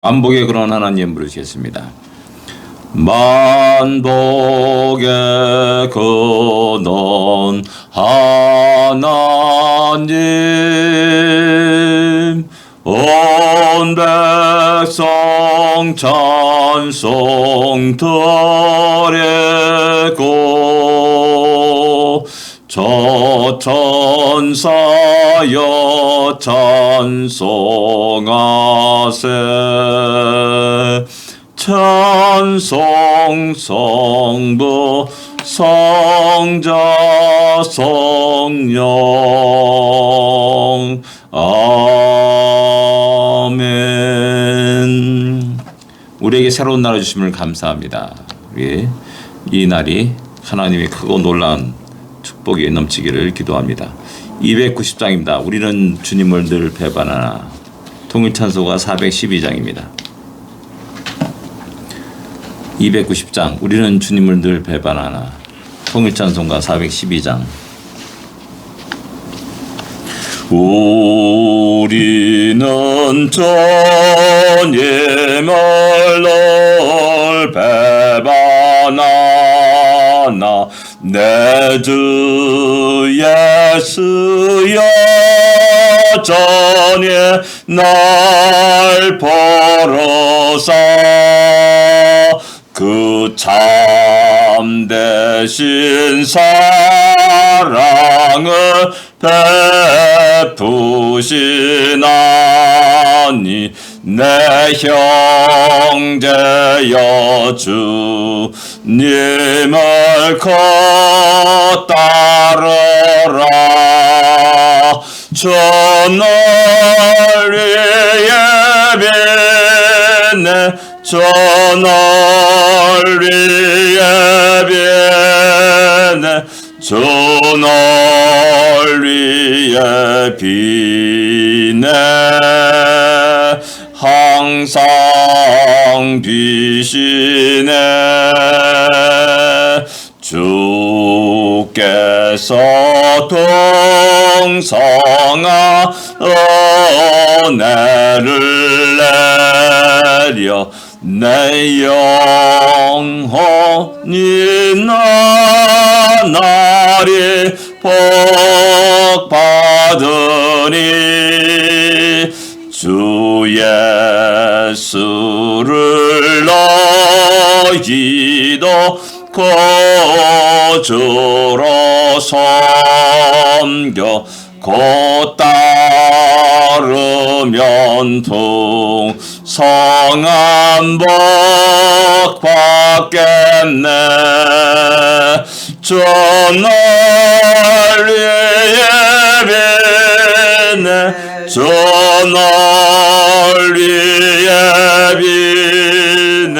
만복의 그런 하나님 부르시겠습니다. 만복의 근원 하나님, 온 백성 찬송 드리고 저 천사여 찬송하세. 찬송 성부 성자 성령 아멘. 우리에게 새로운 날을 주심을 감사합니다. 우리 이 날이 하나님의 크고 놀라운 축복이 넘치기를 기도합니다. 290장입니다. 우리는 주님을 늘 배반하나. 통일찬송가 412장입니다. 290장 우리는 주님을 늘 배반하나. 통일찬송가 412장. 우리는 주님을 늘 배반하나. 내 주 예수여 전에 날 보러사 그 참되신 사랑을 베푸시나니 내 형제여 주님을 따르라. 저 널 위에 비네 저 널 위에 비네 저 널 위에 비네 항상 비시네. 주께서 동성아 은혜를 내려 내 영혼이 나날이 복받으니 주 예수를 너희도 거주로 섬겨 곧 따르면 풍성한 복 받겠네. 저 날 위에 비네 저 날 위에 비네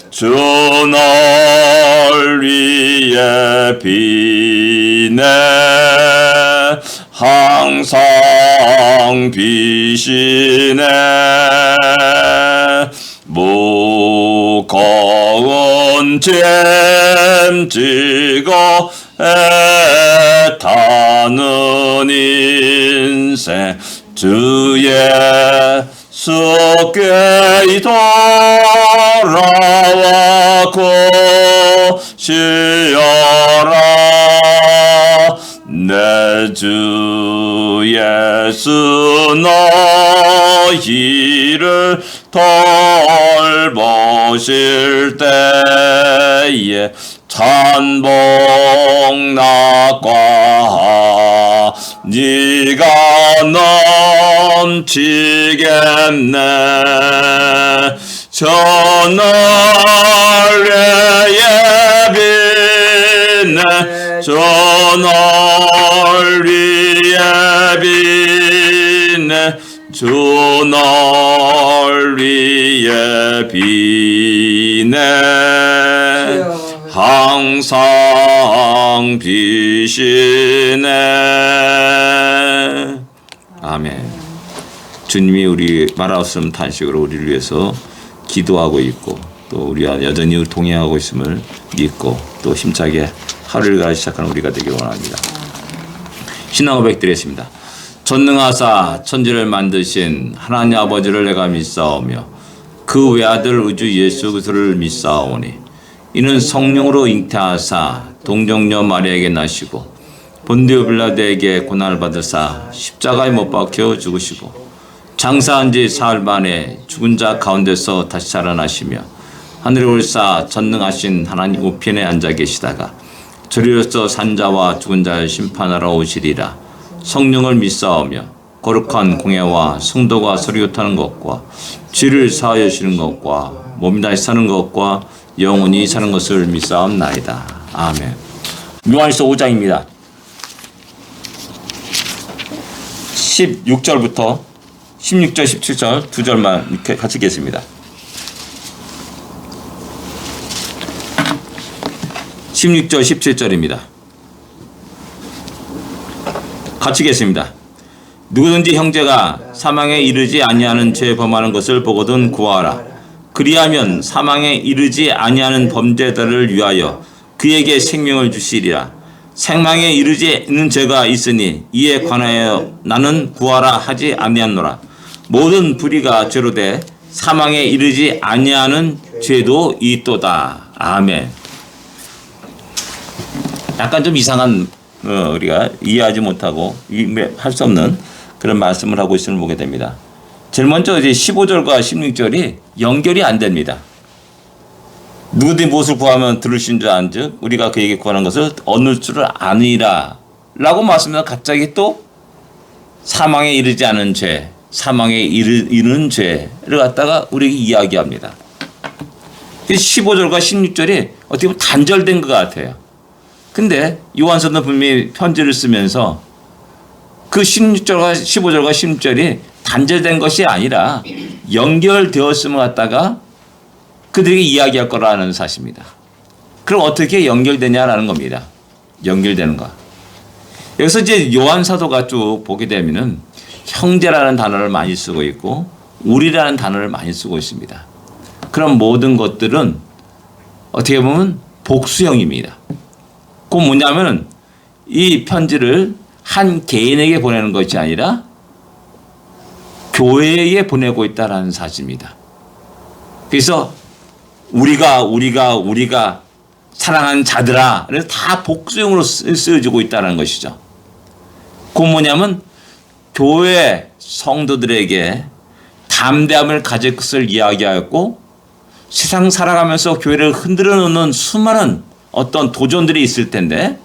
저 날 위에 비네 항상 비시네. 무거운 짐 지고 애타는 인생 주 예수께 돌아와 고시어라. 내 주 예수 너희를 돌보실 때에 찬복 낙과 네가 넘치겠네. 저 날 위에 비네 저 날 위에 비네 저 날 위에 비네 항상 비시네. 아멘. 주님이 우리 말하옵음 탄식으로 우리를 위해서 기도하고 있고 또 우리와 여전히 동행하고 있음을 믿고 또 힘차게 하루를 가기 시작하는 우리가 되길 원합니다. 신앙 고백 드리겠습니다. 전능하사 천지를 만드신 하나님 아버지를 내가 믿사오며 그 외아들 우주 예수 그리스도를 믿사오니 이는 성령으로 잉태하사 동정녀 마리아에게 나시고 본디오 빌라도에게 고난을 받으사 십자가에 못 박혀 죽으시고 장사한 지 사흘 만에 죽은 자 가운데서 다시 살아나시며 하늘에 올사 전능하신 하나님 우편에 앉아 계시다가 저리로서 산자와 죽은 자를 심판하러 오시리라. 성령을 믿사오며 거룩한 공예와 성도가 서리교타는 것과 죄를 사하여 주시는 것과 몸이 다시 사는 것과 영원히 사는 것을 믿사옵나이다. 아멘. 요한일서 5장입니다. 16절부터 16절, 17절 두 절만 이렇게 같이 읽겠습니다. 16절, 17절입니다. 같이 읽겠습니다. 누구든지 형제가 사망에 이르지 아니하는 죄 범하는 것을 보거든 구하라. 그리하면 사망에 이르지 아니하는 범죄자를 위하여 그에게 생명을 주시리라. 생명에 이르지 않는 죄가 있으니 이에 관하여 나는 구하라 하지 아니하노라. 모든 불의가 죄로 돼 사망에 이르지 아니하는 죄도 있도다. 아멘. 약간 좀 이상한 우리가 이해하지 못하고 할 수 없는 그런 말씀을 하고 있음을 보게 됩니다. 제일 먼저 이제 15절과 16절이 연결이 안 됩니다. 누구든지 무엇을 구하면 들으신 줄 안즉 우리가 그에게 구하는 것을 얻을 줄을 아니라 라고 말씀하면 갑자기 또 사망에 이르지 않은 죄, 사망에 이르는 죄를 갖다가 우리에게 이야기합니다. 15절과 16절이 어떻게 보면 단절된 것 같아요. 근데 요한서는 분명히 편지를 쓰면서 그 16절과 15절과 16절이 단절된 것이 아니라 연결되었음을 갖다가 그들에게 이야기할 거라는 사실입니다. 그럼 어떻게 연결되냐라는 겁니다. 연결되는 거. 여기서 이제 요한 사도가 쭉 보게 되면은 형제라는 단어를 많이 쓰고 있고 우리라는 단어를 많이 쓰고 있습니다. 그런 모든 것들은 어떻게 보면 복수형입니다. 그건 뭐냐면은 이 편지를 한 개인에게 보내는 것이 아니라 교회에 보내고 있다라는 사실입니다. 그래서 우리가 사랑하는 자들아, 그래서 다 복수형으로 쓰여지고 있다는 것이죠. 그건 뭐냐면 교회 성도들에게 담대함을 가질 것을 이야기하였고 세상 살아가면서 교회를 흔들어 놓는 수많은 어떤 도전들이 있을 텐데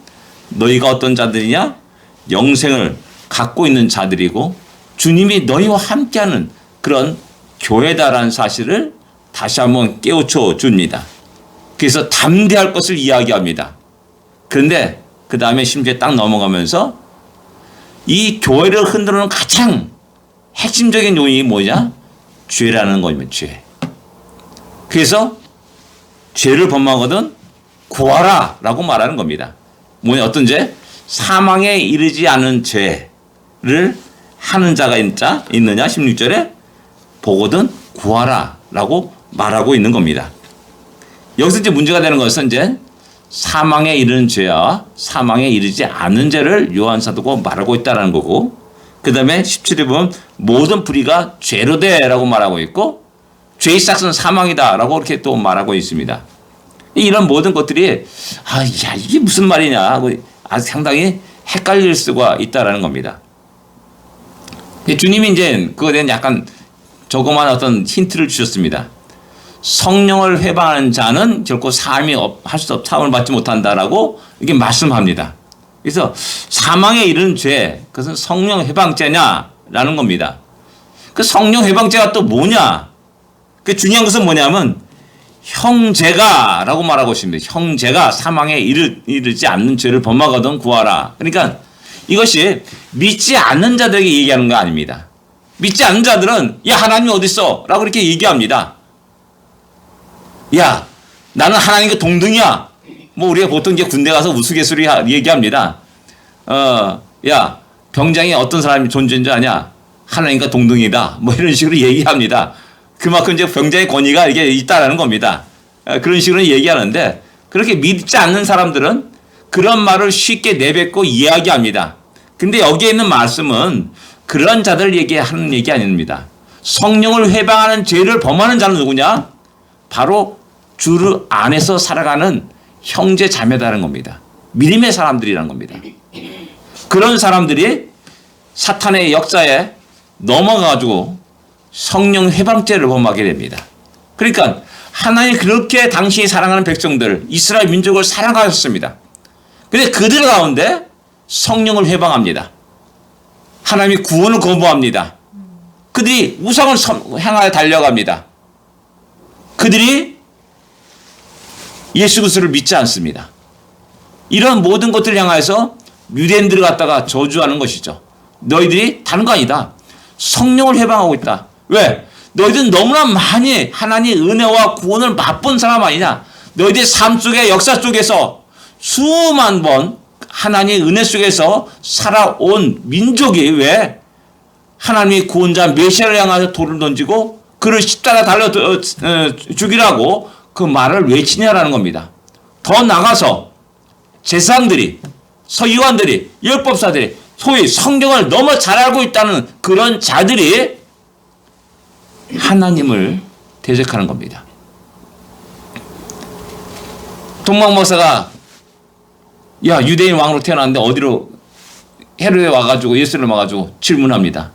너희가 어떤 자들이냐? 영생을 갖고 있는 자들이고 주님이 너희와 함께하는 그런 교회다라는 사실을 다시 한번 깨우쳐 줍니다. 그래서 담대할 것을 이야기합니다. 그런데 그 다음에 심지어 딱 넘어가면서 이 교회를 흔들어놓은 가장 핵심적인 요인이 뭐냐? 죄라는 겁니다. 죄. 그래서 죄를 범하거든 구하라 라고 말하는 겁니다. 뭐냐? 어떤 죄? 사망에 이르지 않은 죄를 하는 자가 있느냐? 16절에 보거든 구하라 라고 말하고 있는 겁니다. 여기서 이제 문제가 되는 것은 이제 사망에 이르는 죄와 사망에 이르지 않는 죄를 요한 사도가 말하고 있다는 거고, 그 다음에 17에 보면 모든 불의가 죄로 돼라고 말하고 있고 죄의 싹은 사망이다라고 이렇게 또 말하고 있습니다. 이런 모든 것들이 이게 무슨 말이냐 하고 아주 상당히 헷갈릴 수가 있다라는 겁니다. 주님이 이제 그거에 대한 약간 조그마한 어떤 힌트를 주셨습니다. 성령을 회방하는 자는 결코 사함을 받지 못한다라고 이렇게 말씀합니다. 그래서 사망에 이르는 죄, 그것은 성령 회방죄냐라는 겁니다. 그 성령 회방죄가 또 뭐냐? 그 중요한 것은 뭐냐면 형제가라고 말하고 있습니다. 형제가 사망에 이르지 않는 죄를 범하거든 구하라. 그러니까 이것이 믿지 않는 자들에게 얘기하는 거 아닙니다. 믿지 않는 자들은 야 하나님이 어디 있어? 라고 이렇게 얘기합니다. 야 나는 하나님과 동등이야. 뭐 우리가 보통 이제 군대 가서 우스갯소리 얘기합니다. 야 병장에 어떤 사람이 존재인 줄 아냐? 하나님과 동등이다. 뭐 이런 식으로 얘기합니다. 그만큼 이제 병장의 권위가 이게 있다라는 겁니다. 그런 식으로 얘기하는데 그렇게 믿지 않는 사람들은 그런 말을 쉽게 내뱉고 이야기합니다. 근데 여기에 있는 말씀은 그런 자들 얘기하는 얘기 아닙니다. 성령을 회방하는 죄를 범하는 자는 누구냐? 바로 주 안에서 살아가는 형제 자매다는 겁니다. 믿음의 사람들이라는 겁니다. 그런 사람들이 사탄의 역사에 넘어가가지고 성령 회방죄를 범하게 됩니다. 그러니까 하나님 그렇게 당신이 사랑하는 백성들 이스라엘 민족을 사랑하셨습니다. 근데 그들 가운데 성령을 회방합니다. 하나님이 구원을 거부합니다. 그들이 우상을 향하여 달려갑니다. 그들이 예수 그리스도를 믿지 않습니다. 이런 모든 것들을 향해서 유대인들을 갖다가 저주하는 것이죠. 너희들이 다른 거 아니다. 성령을 회방하고 있다. 왜? 너희들은 너무나 많이 하나님의 은혜와 구원을 맛본 사람 아니냐. 너희들 삶 속에 역사 속에서 수만 번 하나님의 은혜 속에서 살아온 민족이 왜 하나님의 구원자 메시아를 향하여 돌을 던지고 그를 십자가 달려 죽이라고 그 말을 외치냐라는 겁니다. 더 나가서 제사장들이 서기관들이 율법사들이 소위 성경을 너무 잘 알고 있다는 그런 자들이 하나님을 대적하는 겁니다. 동방 목사가 야 유대인 왕으로 태어났는데 어디로 헤로데 와가지고 예수를 와가지고 질문합니다.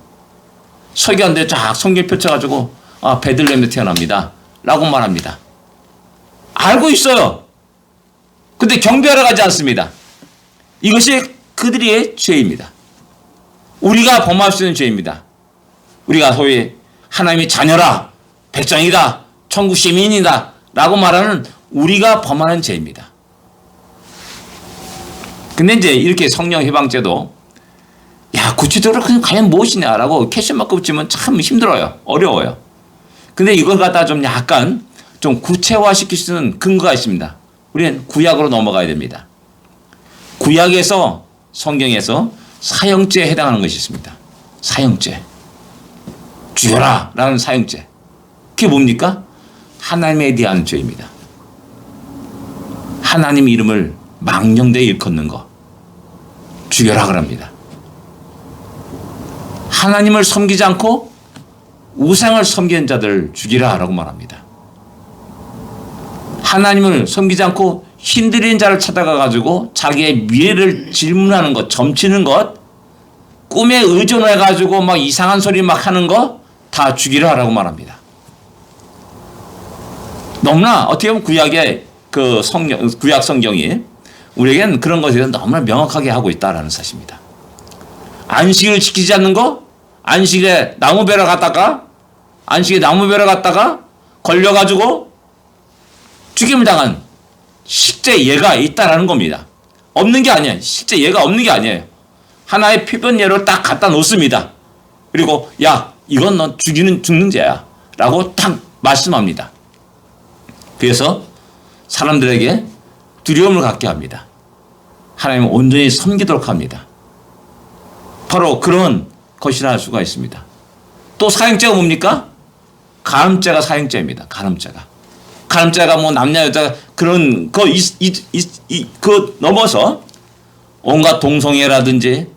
서기관들 쫙 성경 펼쳐가지고 베들레헴에 태어납니다 라고 말합니다. 알고 있어요. 근데 경배하러 가지 않습니다. 이것이 그들의 죄입니다. 우리가 범할 수 있는 죄입니다. 우리가 소위 하나님의 자녀라, 백성이다, 천국 시민이다 라고 말하는 우리가 범하는 죄입니다. 근데 이제 이렇게 성령 해방죄도 야 구체적으로 그냥 과연 무엇이냐라고 캐시마크 붙이면 참 힘들어요. 어려워요. 근데 이걸 갖다 좀 약간 좀 구체화시킬 수 있는 근거가 있습니다. 우리는 구약으로 넘어가야 됩니다. 구약에서 성경에서 사형죄에 해당하는 것이 있습니다. 사형죄. 죽여라 라는 사형죄. 그게 뭡니까? 하나님에 대한 죄입니다. 하나님 이름을 망령되이 일컫는 거. 죽여라 그럽니다. 하나님을 섬기지 않고 우상을 섬기는 자들 죽이라 라고 말합니다. 하나님을 섬기지 않고 힘들인 자를 찾아가 가지고 자기의 미래를 질문하는 것, 점치는 것, 꿈에 의존해 가지고 막 이상한 소리 막 하는 거 다 죽이라라고 말합니다. 너무나 어떻게 보면 구약의 그 구약 성경이 우리에겐 그런 것에 대해서 너무나 명확하게 하고 있다라는 사실입니다. 안식을 지키지 않는 거, 안식에 나무 베러 갔다가 걸려가지고 죽임을 당한 실제 예가 있다라는 겁니다. 없는 게 아니에요. 실제 예가 없는 게 아니에요. 하나의 표본 예로 딱 갖다 놓습니다. 그리고 야 이건 넌 죽는 죄야 라고 딱 말씀합니다. 그래서 사람들에게 두려움을 갖게 합니다. 하나님을 온전히 섬기도록 합니다. 바로 그런 것이라 할 수가 있습니다. 또 사형죄가 뭡니까? 간음죄가 사형죄입니다. 간음죄가 뭐 남녀 여자 그런 거 넘어서 온갖 동성애라든지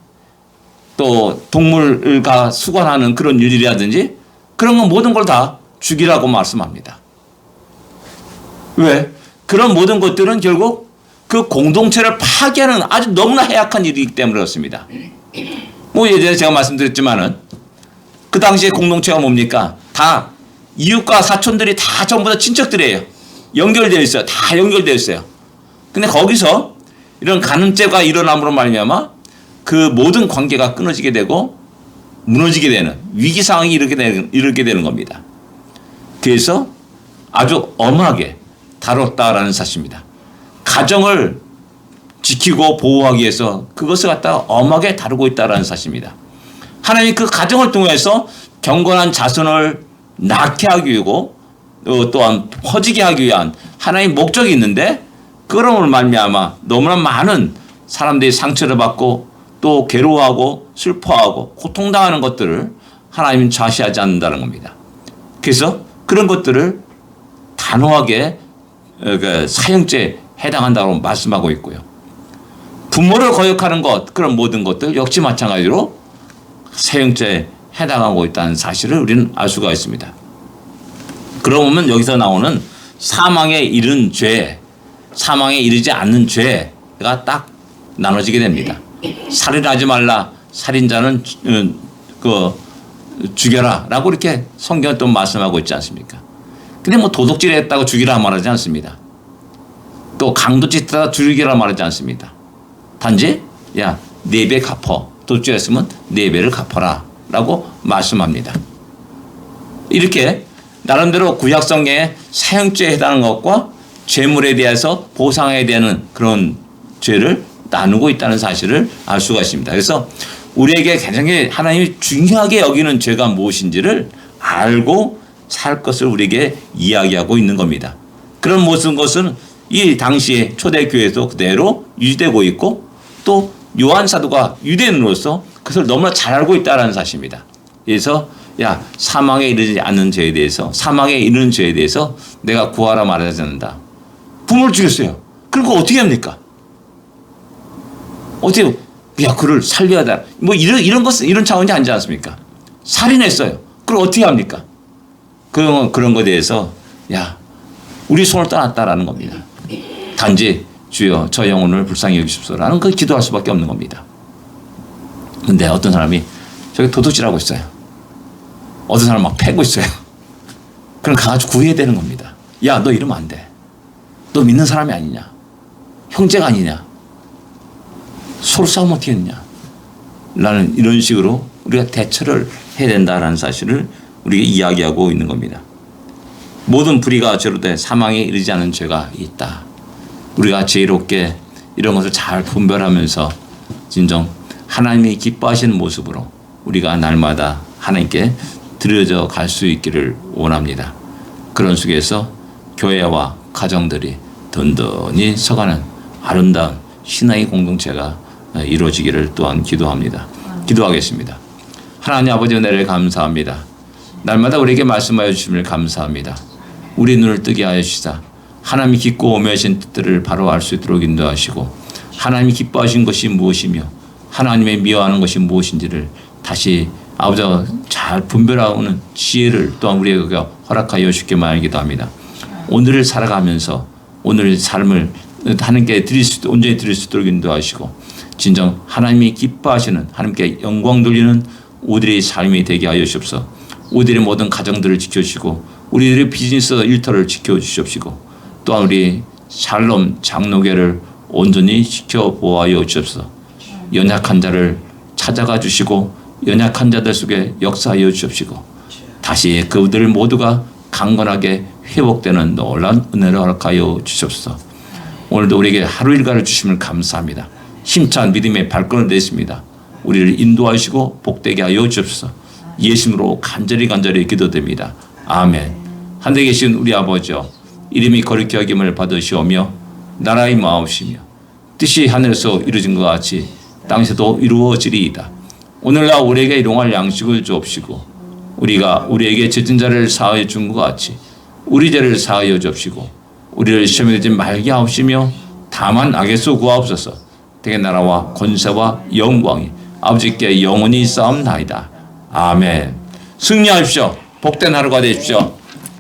또 동물과 수관하는 그런 일이라든지 그런 건 모든 걸 다 죽이라고 말씀합니다. 왜? 그런 모든 것들은 결국 그 공동체를 파괴하는 아주 너무나 해악한 일이기 때문에 그렇습니다. 뭐 예전에 제가 말씀드렸지만은 그 당시에 공동체가 뭡니까? 다 이웃과 사촌들이 다 전부 다 친척들이에요. 연결되어 있어요. 다 연결되어 있어요. 근데 거기서 이런 간음죄가 일어남으로 말미암아 그 모든 관계가 끊어지게 되고 무너지게 되는 위기 상황이 이렇게 되는 겁니다. 그래서 아주 엄하게 다뤘다라는 사실입니다. 가정을 지키고 보호하기 위해서 그것을 갖다가 엄하게 다루고 있다라는 사실입니다. 하나님이 그 가정을 통해서 경건한 자손을 낳게 하기 위하고 또한 퍼지게 하기 위한 하나님의 목적이 있는데 그러므로 말미암아 너무나 많은 사람들이 상처를 받고 또 괴로워하고 슬퍼하고 고통당하는 것들을 하나님은 좌시하지 않는다는 겁니다. 그래서 그런 것들을 단호하게 사형죄에 해당한다고 말씀하고 있고요. 부모를 거역하는 것 그런 모든 것들 역시 마찬가지로 사형죄에 해당하고 있다는 사실을 우리는 알 수가 있습니다. 그러면 여기서 나오는 사망에 이른 죄, 사망에 이르지 않는 죄가 딱 나눠지게 됩니다. 살인하지 말라, 살인자는 죽여라 라고 이렇게 성경은 또 말씀하고 있지 않습니까? 근데 뭐 도둑질했다고 죽이라 말하지 않습니다. 또 강도짓했다가 죽이라 말하지 않습니다. 단지 야 4배 갚어, 도둑질했으면 4배를 갚아라 라고 말씀합니다. 이렇게 나름대로 구약성경에 사형죄에 해당하는 것과 죄물에 대해서 보상해야 되는 그런 죄를 나누고 있다는 사실을 알 수가 있습니다. 그래서 우리에게 굉장히 하나님이 중요하게 여기는 죄가 무엇인지를 알고 살 것을 우리에게 이야기하고 있는 겁니다. 그런 모든 것은 이 당시에 초대교회에서 그대로 유지되고 있고 또 요한 사도가 유대인으로서 그것을 너무나 잘 알고 있다는 사실입니다. 그래서 야 사망에 이르지 않는 죄에 대해서, 사망에 이르는 죄에 대해서 내가 구하라 말하지 않는다. 부모를 죽였어요. 그럼 그거 어떻게 합니까? 어떻게 야 그를 살려야 돼. 뭐 이런 것은 이런 차원이 아니지 않습니까? 살인했어요. 그럼 어떻게 합니까? 그런 것에 대해서 야 우리 손을 떠났다라는 겁니다. 단지 주여 저 영혼을 불쌍히 여기십시오라는 그 기도할 수밖에 없는 겁니다. 근데 어떤 사람이 저기 도둑질하고 있어요. 어떤 사람 막 패고 있어요. 그럼 가가지고 구해야 되는 겁니다. 야 너 이러면 안 돼. 너 믿는 사람이 아니냐. 형제가 아니냐. 서로 싸우면 어떻게 했냐. 라는 이런 식으로 우리가 대처를 해야 된다라는 사실을 우리가 이야기하고 있는 겁니다. 모든 불의가 죄로 돼 사망에 이르지 않은 죄가 있다. 우리가 지혜롭게 이런 것을 잘 분별하면서 진정 하나님이 기뻐하시는 모습으로 우리가 날마다 하나님께 드려져 갈 수 있기를 원합니다. 그런 속에서 교회와 가정들이 든든히 서가는 아름다운 신앙의 공동체가 이루어지기를 또한 기도합니다. 기도하겠습니다. 하나님 아버지 은혜를 감사합니다. 날마다 우리에게 말씀하여 주심을 감사합니다. 우리 눈을 뜨게 하여 주시사 하나님이 깊고 오묘하신 뜻들을 바로 알 수 있도록 인도하시고 하나님이 기뻐하신 것이 무엇이며 하나님의 미워하는 것이 무엇인지를 다시 아버지가 잘 분별하는 지혜를 또한 우리에게 허락하여 주시기만 알기도 합니다. 오늘을 살아가면서 오늘 삶을 하나님께 온전히 드릴 수 있도록 인도하시고 진정 하나님이 기뻐하시는 하나님께 영광 돌리는 우리의 삶이 되게 하여 주옵소서. 우리의 모든 가정들을 지켜주시고 우리들의 비즈니스 일터를 지켜주시옵시고 또한 우리 샬롬 장로교를 온전히 지켜보아여 주옵소서. 연약한 자를 찾아가 주시고 연약한 자들 속에 역사하여 주옵시고 다시 그들 모두가 강건하게 회복되는 놀라운 은혜를 허락하여 주옵소서. 오늘도 우리에게 하루 일과를 주심을 감사합니다. 힘찬 믿음의 발걸음을 내십니다. 우리를 인도하시고 복되게 하여 주옵소서. 예수님으로 간절히 기도됩니다. 아멘. 하늘에 계신 우리 아버지여 이름이 거룩히 여김을 받으시오며 나라의 마옵시며 뜻이 하늘에서 이루어진 것 같이 땅에서도 이루어지리이다. 오늘날 우리에게 일용할 양식을 주옵시고 우리가 우리에게 빚진 자를 사하여 준 것 같이 우리 죄를 사하여 주옵시고 우리를 시험에 들지 말게 하옵시며 다만 악에서 구하옵소서. 대개 나라와 권세와 영광이 아버지께 영원히 싸움나이다. 아멘. 승리하십시오. 복된 하루가 되십시오.